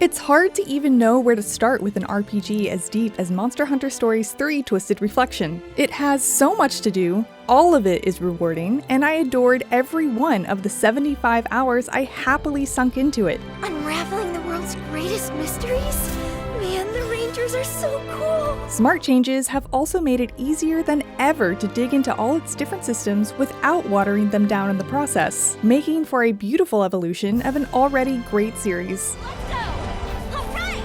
It's hard to even know where to start with an RPG as deep as Monster Hunter Stories 3 Twisted Reflection. It has so much to do, all of it is rewarding, and I adored every one of the 75 hours I happily sunk into it. Unraveling the world's greatest mysteries? Man, the Rangers are so cool! Smart changes have also made it easier than ever to dig into all its different systems without watering them down in the process, making for a beautiful evolution of an already great series. Let's go! Alright!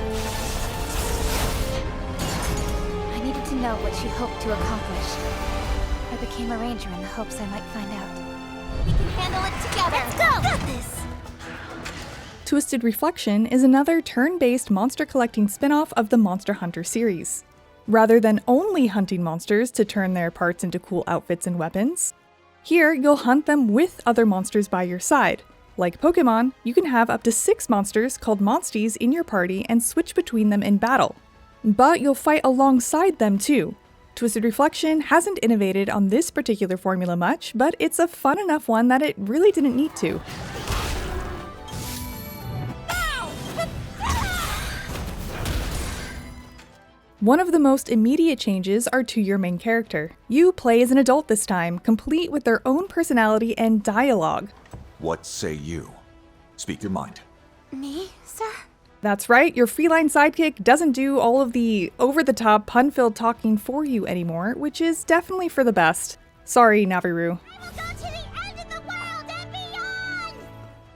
I needed to know what she hoped to accomplish. I became a ranger in the hopes I might find out. We can handle it together! Let's go! Got this! Twisted Reflection is another turn-based monster-collecting spin-off of the Monster Hunter series. Rather than only hunting monsters to turn their parts into cool outfits and weapons, here you'll hunt them with other monsters by your side. Like Pokemon, you can have up to 6 monsters called Monsties in your party and switch between them in battle. But you'll fight alongside them too. Twisted Reflection hasn't innovated on this particular formula much, but it's a fun enough one that it really didn't need to. One of the most immediate changes are to your main character. You play as an adult this time, complete with their own personality and dialogue. What say you? Speak your mind. Me, sir? That's right, your feline sidekick doesn't do all of the over-the-top, pun-filled talking for you anymore, which is definitely for the best. Sorry, Naviru. I will go to the end of the world and beyond!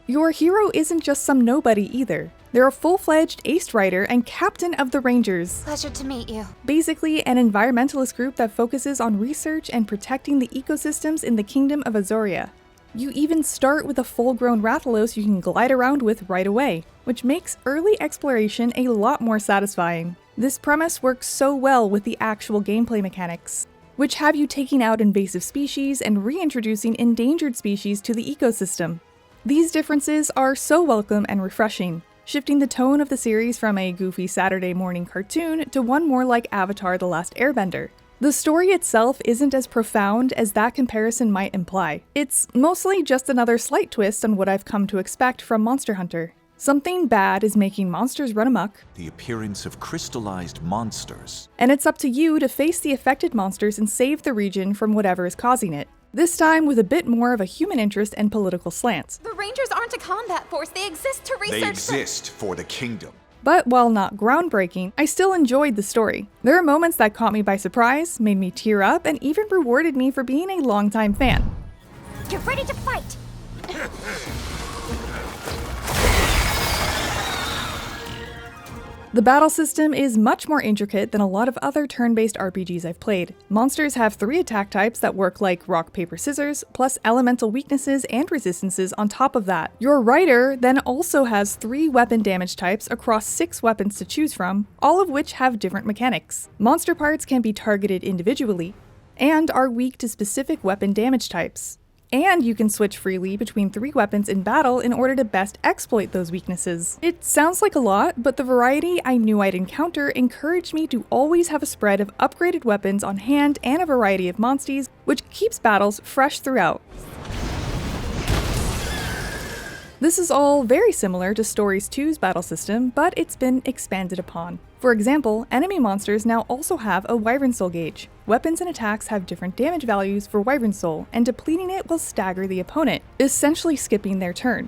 Your hero isn't just some nobody either. They're a full-fledged ace rider and captain of the Rangers. Pleasure to meet you. Basically, an environmentalist group that focuses on research and protecting the ecosystems in the Kingdom of Azoria. You even start with a full-grown Rathalos you can glide around with right away, which makes early exploration a lot more satisfying. This premise works so well with the actual gameplay mechanics, which have you taking out invasive species and reintroducing endangered species to the ecosystem. These differences are so welcome and refreshing, shifting the tone of the series from a goofy Saturday morning cartoon to one more like Avatar: The Last Airbender. The story itself isn't as profound as that comparison might imply. It's mostly just another slight twist on what I've come to expect from Monster Hunter. Something bad is making monsters run amok. The appearance of crystallized monsters. And it's up to you to face the affected monsters and save the region from whatever is causing it. This time with a bit more of a human interest and political slant. The Rangers aren't a combat force, they exist to research. They exist for the kingdom. But while not groundbreaking, I still enjoyed the story. There are moments that caught me by surprise, made me tear up, and even rewarded me for being a longtime fan. Get ready to fight! The battle system is much more intricate than a lot of other turn-based RPGs I've played. Monsters have 3 attack types that work like rock, paper, scissors, plus elemental weaknesses and resistances on top of that. Your rider then also has 3 weapon damage types across 6 weapons to choose from, all of which have different mechanics. Monster parts can be targeted individually, and are weak to specific weapon damage types. And you can switch freely between 3 weapons in battle in order to best exploit those weaknesses. It sounds like a lot, but the variety I knew I'd encounter encouraged me to always have a spread of upgraded weapons on hand and a variety of monsties, which keeps battles fresh throughout. This is all very similar to Stories 2's battle system, but it's been expanded upon. For example, enemy monsters now also have a Wyvern Soul gauge. Weapons and attacks have different damage values for Wyvern Soul, and depleting it will stagger the opponent, essentially skipping their turn.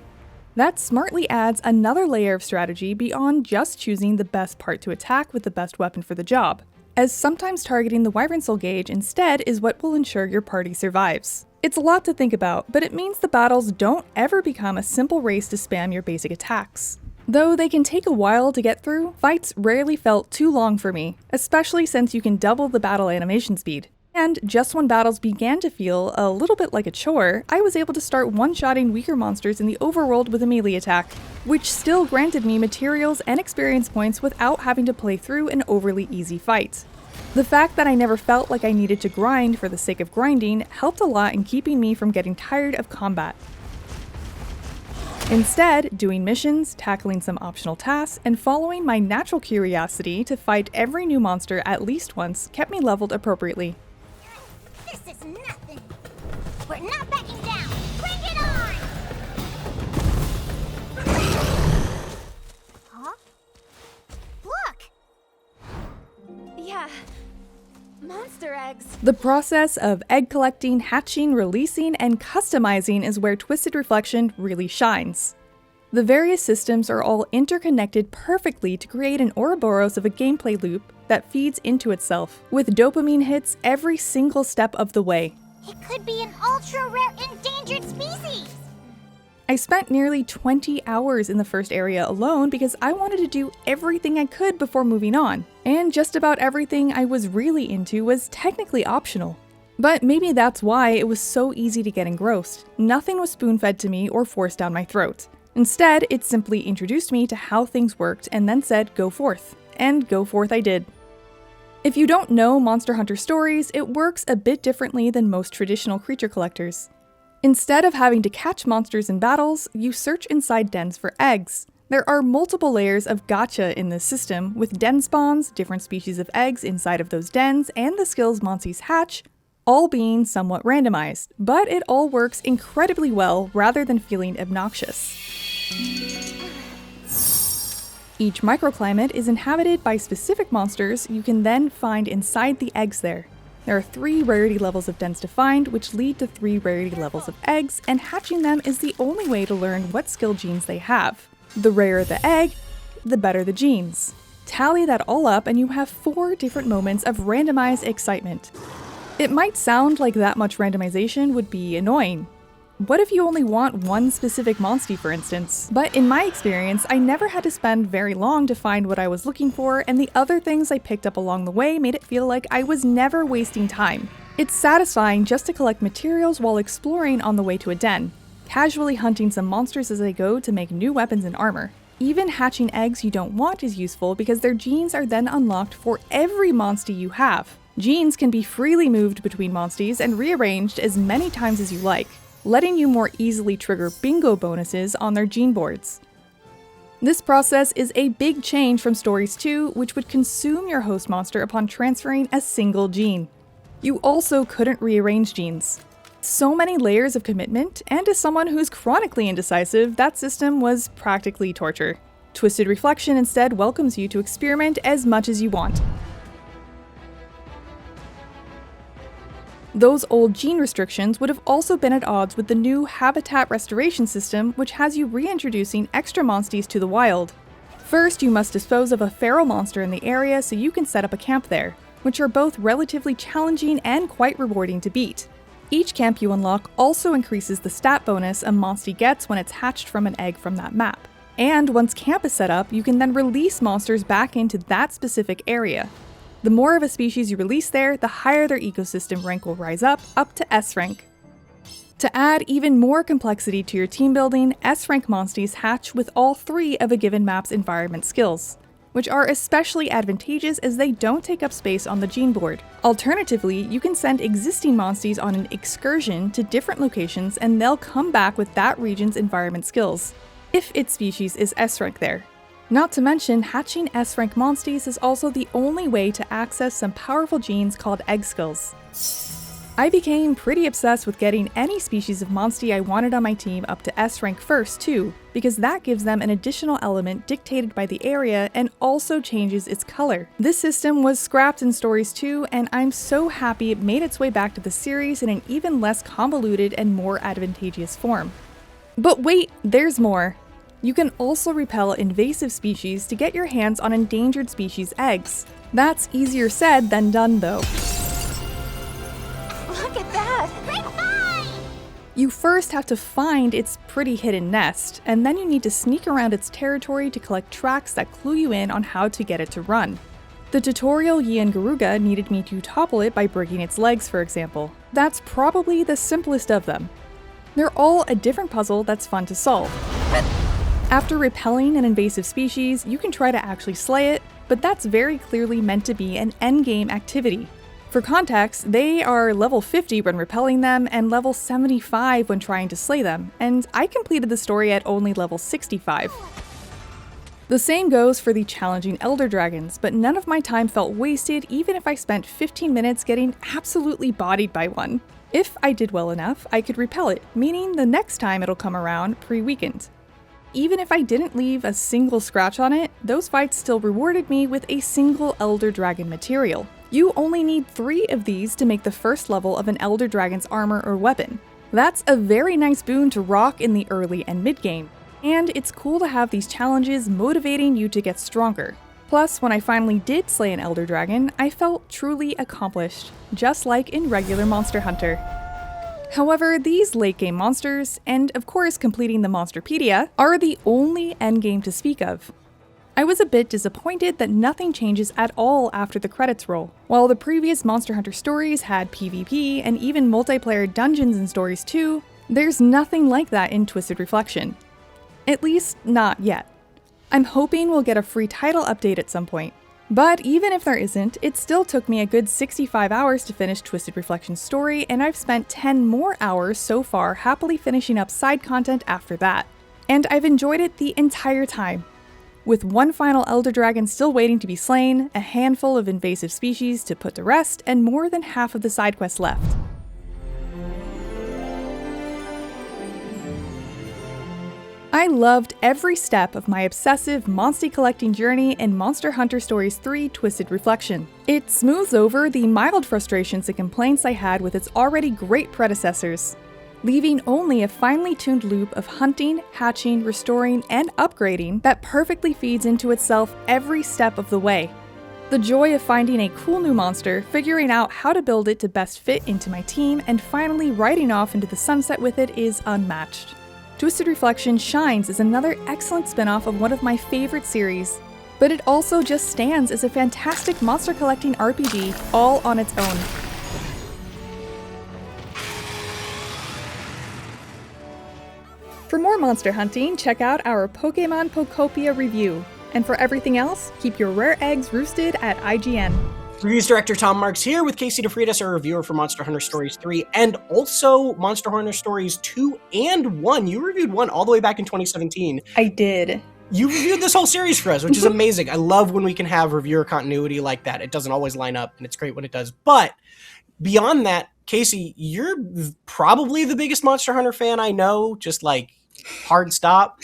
That smartly adds another layer of strategy beyond just choosing the best part to attack with the best weapon for the job, as sometimes targeting the Wyvern Soul gauge instead is what will ensure your party survives. It's a lot to think about, but it means the battles don't ever become a simple race to spam your basic attacks. Though they can take a while to get through, fights rarely felt too long for me, especially since you can double the battle animation speed. And just when battles began to feel a little bit like a chore, I was able to start one-shotting weaker monsters in the overworld with a melee attack, which still granted me materials and experience points without having to play through an overly easy fight. The fact that I never felt like I needed to grind for the sake of grinding helped a lot in keeping me from getting tired of combat. Instead, doing missions, tackling some optional tasks, and following my natural curiosity to fight every new monster at least once kept me leveled appropriately. This is nothing! We're not backing down! Bring it on! Huh? eggs. The process of egg collecting, hatching, releasing, and customizing is where Twisted Reflection really shines. The various systems are all interconnected perfectly to create an Ouroboros of a gameplay loop that feeds into itself, with dopamine hits every single step of the way. It could be an ultra-rare endangered species! I spent nearly 20 hours in the first area alone because I wanted to do everything I could before moving on, and just about everything I was really into was technically optional. But maybe that's why it was so easy to get engrossed. Nothing was spoon-fed to me or forced down my throat. Instead, it simply introduced me to how things worked and then said, go forth. And go forth I did. If you don't know Monster Hunter Stories, it works a bit differently than most traditional creature collectors. Instead of having to catch monsters in battles, you search inside dens for eggs. There are multiple layers of gacha in this system, with den spawns, different species of eggs inside of those dens, and the skills Monsties hatch, all being somewhat randomized, but it all works incredibly well rather than feeling obnoxious. Each microclimate is inhabited by specific monsters you can then find inside the eggs there. There are 3 rarity levels of dens to find, which lead to 3 rarity levels of eggs, and hatching them is the only way to learn what skill genes they have. The rarer the egg, the better the genes. Tally that all up and you have 4 different moments of randomized excitement. It might sound like that much randomization would be annoying. What if you only want one specific Monstie, for instance? But in my experience, I never had to spend very long to find what I was looking for, and the other things I picked up along the way made it feel like I was never wasting time. It's satisfying just to collect materials while exploring on the way to a den, casually hunting some monsters as I go to make new weapons and armor. Even hatching eggs you don't want is useful because their genes are then unlocked for every Monstie you have. Genes can be freely moved between Monsties and rearranged as many times as you like, letting you more easily trigger bingo bonuses on their gene boards. This process is a big change from Stories 2, which would consume your host monster upon transferring a single gene. You also couldn't rearrange genes. So many layers of commitment, and as someone who's chronically indecisive, that system was practically torture. Twisted Reflection instead welcomes you to experiment as much as you want. Those old gene restrictions would have also been at odds with the new habitat restoration system, which has you reintroducing extra Monsties to the wild. First, you must dispose of a feral monster in the area so you can set up a camp there, which are both relatively challenging and quite rewarding to beat. Each camp you unlock also increases the stat bonus a Monstie gets when it's hatched from an egg from that map. And once camp is set up, you can then release monsters back into that specific area. The more of a species you release there, the higher their ecosystem rank will rise up to S rank. To add even more complexity to your team building, S rank Monsties hatch with all 3 of a given map's environment skills, which are especially advantageous as they don't take up space on the gene board. Alternatively, you can send existing Monsties on an excursion to different locations and they'll come back with that region's environment skills, if its species is S rank there. Not to mention, hatching S-rank Monsties is also the only way to access some powerful genes called egg skills. I became pretty obsessed with getting any species of Monstie I wanted on my team up to S-rank first too, because that gives them an additional element dictated by the area and also changes its color. This system was scrapped in Stories 2, and I'm so happy it made its way back to the series in an even less convoluted and more advantageous form. But wait, there's more! You can also repel invasive species to get your hands on endangered species eggs. That's easier said than done though. Look at that! Grapevine! You first have to find its pretty hidden nest, and then you need to sneak around its territory to collect tracks that clue you in on how to get it to run. The tutorial Yian Garuga needed me to topple it by breaking its legs, for example. That's probably the simplest of them. They're all a different puzzle that's fun to solve. After repelling an invasive species, you can try to actually slay it, but that's very clearly meant to be an endgame activity. For context, they are level 50 when repelling them and level 75 when trying to slay them, and I completed the story at only level 65. The same goes for the challenging Elder Dragons, but none of my time felt wasted even if I spent 15 minutes getting absolutely bodied by one. If I did well enough, I could repel it, meaning the next time it'll come around pre-weakened. Even if I didn't leave a single scratch on it, those fights still rewarded me with a single Elder Dragon material. You only need 3 of these to make the first level of an Elder Dragon's armor or weapon. That's a very nice boon to rock in the early and mid-game, and it's cool to have these challenges motivating you to get stronger. Plus, when I finally did slay an Elder Dragon, I felt truly accomplished, just like in regular Monster Hunter. However, these late-game monsters, and of course completing the Monsterpedia, are the only endgame to speak of. I was a bit disappointed that nothing changes at all after the credits roll. While the previous Monster Hunter stories had PvP and even multiplayer dungeons and stories too, there's nothing like that in Twisted Reflection. At least, not yet. I'm hoping we'll get a free title update at some point. But even if there isn't, it still took me a good 65 hours to finish Twisted Reflection's story, and I've spent 10 more hours so far happily finishing up side content after that. And I've enjoyed it the entire time. With one final Elder Dragon still waiting to be slain, a handful of invasive species to put to rest, and more than half of the side quests left. I loved every step of my obsessive Monstie-collecting journey in Monster Hunter Stories 3 Twisted Reflection. It smooths over the mild frustrations and complaints I had with its already great predecessors, leaving only a finely tuned loop of hunting, hatching, restoring, and upgrading that perfectly feeds into itself every step of the way. The joy of finding a cool new monster, figuring out how to build it to best fit into my team, and finally riding off into the sunset with it is unmatched. Twisted Reflection shines as another excellent spin-off of one of my favorite series, but it also just stands as a fantastic monster collecting RPG all on its own. For more monster hunting, check out our Pokemon Pokopia review. And for everything else, keep your rare eggs roosted at IGN. Reviews Director Tom Marks here with Casey DeFreitas, our reviewer for Monster Hunter Stories 3 and also Monster Hunter Stories 2 and 1. You reviewed 1 all the way back in 2017. I did. You reviewed this whole series for us, which is amazing. I love when we can have reviewer continuity like that. It doesn't always line up, and it's great when it does. But beyond that, Casey, you're probably the biggest Monster Hunter fan I know, just like hard stop.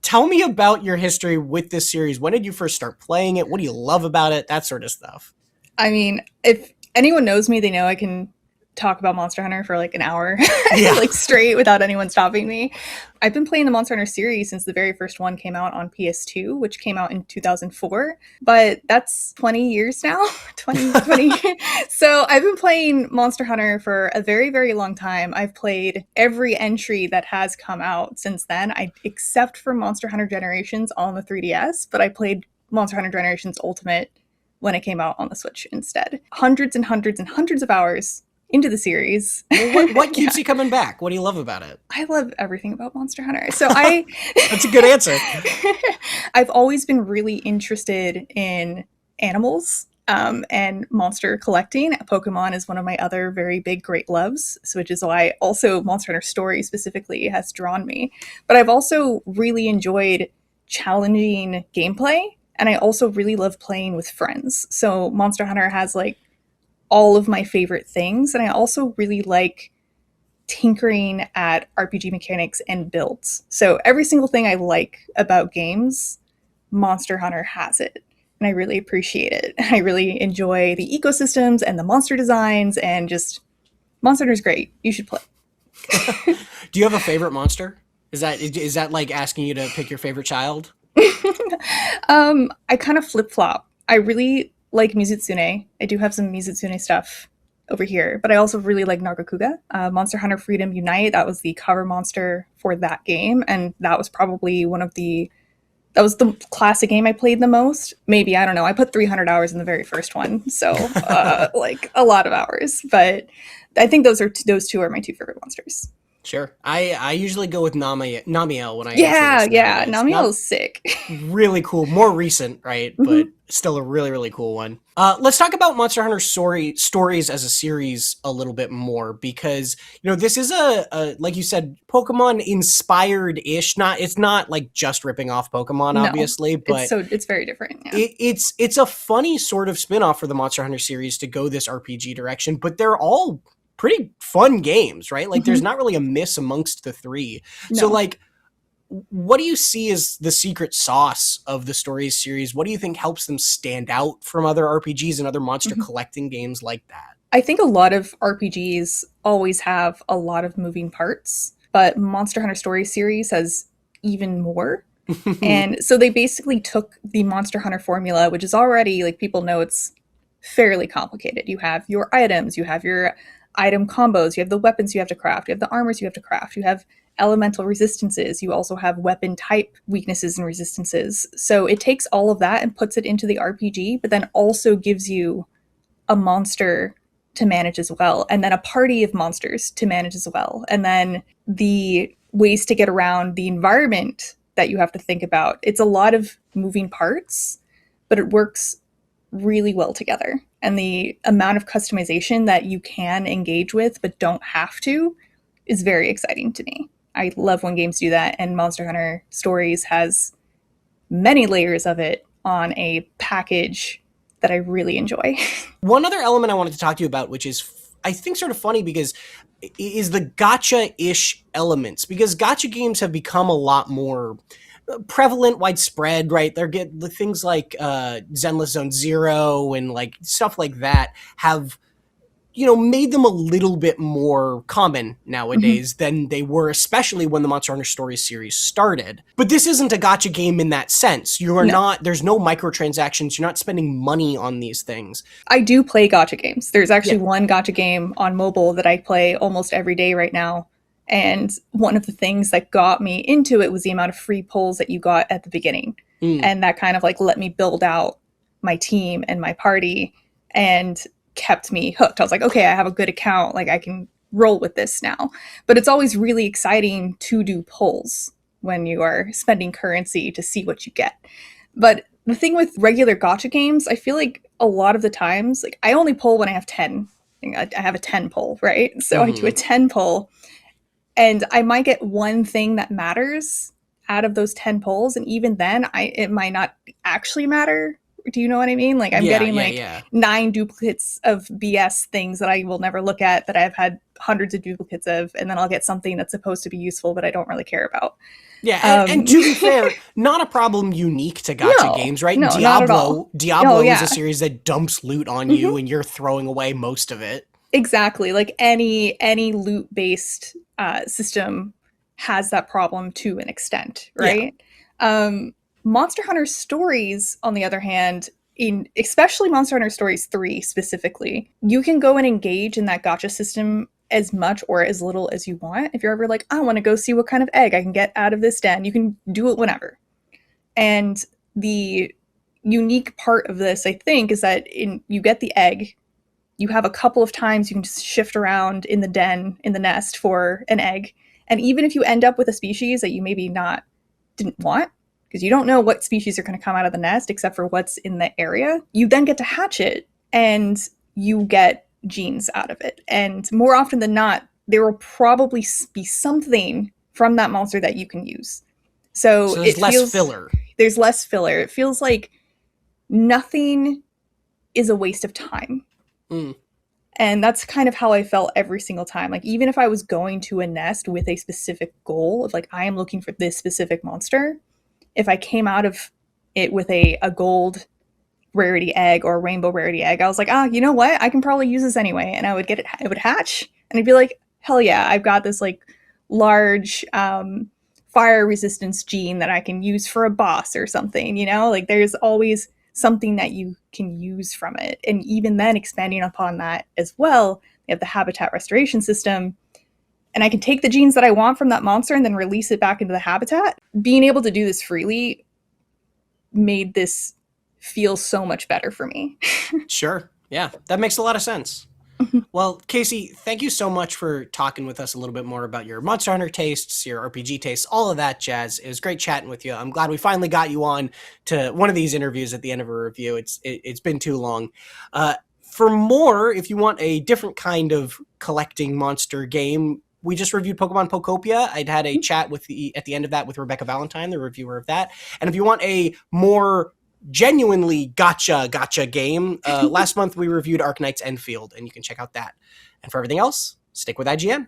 Tell me about your history with this series. When did you first start playing it? What do you love about it? That sort of stuff. I mean, if anyone knows me, they know I can talk about Monster Hunter for like an hour, Yeah. like straight without anyone stopping me. I've been playing the Monster Hunter series since the very first one came out on PS2, which came out in 2004. But that's 20 years now, 20. So I've been playing Monster Hunter for a very, very long time. I've played every entry that has come out since then, except for Monster Hunter Generations on the 3DS, but I played Monster Hunter Generations Ultimate when it came out on the Switch instead. Hundreds and hundreds and hundreds of hours into the series. Well, what keeps you coming back? What do you love about it? I love everything about Monster Hunter. So That's a good answer. I've always been really interested in animals and monster collecting. Pokemon is one of my other very big great loves, so which is why also Monster Hunter Story specifically has drawn me. But I've also really enjoyed challenging gameplay, and I also really love playing with friends. So Monster Hunter has like all of my favorite things, and I also really like tinkering at RPG mechanics and builds. So every single thing I like about games, Monster Hunter has it, and I really appreciate it. I really enjoy the ecosystems and the monster designs, and just Monster Hunter's great. You should play. Do you have a favorite monster? Is that like asking you to pick your favorite child? I kind of flip-flop. I really like Mizutsune. I do have some Mizutsune stuff over here, but I also really like Nargacuga. Monster Hunter Freedom Unite, that was the cover monster for that game, and that was probably that was the classic game I played the most. Maybe, I don't know, I put 300 hours in the very first one, so like a lot of hours, but I think those two are my two favorite monsters. Sure. I usually go with Namiel when I Yeah, Namiel is sick. Really cool. More recent, right? But still a really, really cool one. Let's talk about Monster Hunter Stories as a series a little bit more, because, you know, this is a like you said, Pokemon inspired-ish. It's not like just ripping off Pokemon, obviously, but it's very different. Yeah. It's a funny sort of spin-off for the Monster Hunter series to go this RPG direction, but they're all pretty fun games, right? Like there's not really a miss amongst the three. No. So like, what do you see as the secret sauce of the Stories series? What do you think helps them stand out from other RPGs and other monster collecting games like that? I think a lot of RPGs always have a lot of moving parts, but Monster Hunter Stories series has even more. And so they basically took the Monster Hunter formula, which is already, like, people know it's fairly complicated. You have your items, you have your item combos, you have the weapons you have to craft, you have the armors you have to craft, you have elemental resistances, you also have weapon type weaknesses and resistances. So it takes all of that and puts it into the RPG, but then also gives you a monster to manage as well, and then a party of monsters to manage as well, and then the ways to get around the environment that you have to think about. It's a lot of moving parts, but it works really well together. And the amount of customization that you can engage with but don't have to is very exciting to me. I love when games do that, and Monster Hunter Stories has many layers of it on a package that I really enjoy. One other element I wanted to talk to you about, which is, I think, sort of funny because is the gacha-ish elements, because gacha games have become a lot more prevalent, widespread, right? They're things like Zenless Zone Zero and like stuff like that have, made them a little bit more common nowadays than they were, especially when the Monster Hunter Stories series started. But this isn't a gacha game in that sense. You are not, there's no microtransactions. You're not spending money on these things. I do play gacha games. There's actually one gacha game on mobile that I play almost every day right now. And one of the things that got me into it was the amount of free pulls that you got at the beginning. And that kind of like let me build out my team and my party and kept me hooked. I was like, okay, I have a good account. Like, I can roll with this now. But it's always really exciting to do pulls when you are spending currency to see what you get. But the thing with regular gacha games, I feel like a lot of the times, like, I only pull when I have 10. I have a 10 pull, right? So I do a 10 pull, and I might get one thing that matters out of those 10 pulls. And even then, it might not actually matter. Do you know what I mean? Like, I'm getting 9 duplicates of BS things that I will never look at, that I've had hundreds of duplicates of, and then I'll get something that's supposed to be useful, but I don't really care about. Yeah, and to be fair, not a problem unique to gacha games, right? No, not at all. Diablo is a series that dumps loot on you, and you're throwing away most of it. Exactly. Like, any loot-based system has that problem to an extent, right? Yeah. Monster Hunter Stories, on the other hand, especially Monster Hunter Stories 3 specifically, you can go and engage in that gacha system as much or as little as you want. If you're ever like, I want to go see what kind of egg I can get out of this den, you can do it whenever. And the unique part of this, I think, is that you get the egg, you have a couple of times you can just shift around in the den, in the nest, for an egg. And even if you end up with a species that you maybe didn't want, because you don't know what species are going to come out of the nest except for what's in the area, you then get to hatch it and you get genes out of it. And more often than not, there will probably be something from that monster that you can use. So there's less filler. There's less filler. It feels like nothing is a waste of time. And that's kind of how I felt every single time. Like, even if I was going to a nest with a specific goal of like, I am looking for this specific monster, if I came out of it with a gold rarity egg or a rainbow rarity egg, I was like, you know what? I can probably use this anyway. And I would get it. It would hatch. And I'd be like, hell yeah, I've got this like large fire resistance gene that I can use for a boss or something, Like, there's always something that you can use from it. And even then, expanding upon that as well, you have the habitat restoration system. And I can take the genes that I want from that monster and then release it back into the habitat. Being able to do this freely made this feel so much better for me. Sure. Yeah, that makes a lot of sense. Well, Casey, thank you so much for talking with us a little bit more about your Monster Hunter tastes, your RPG tastes, all of that jazz. It was great chatting with you. I'm glad we finally got you on to one of these interviews at the end of a review. It's been too long. For more, if you want a different kind of collecting monster game, we just reviewed Pokemon Pokopia. I'd had a chat at the end of that with Rebecca Valentine, the reviewer of that. And if you want a more genuinely gotcha game, last month we reviewed Arknight's Enfield, and you can check out that. And for everything else, stick with IGN.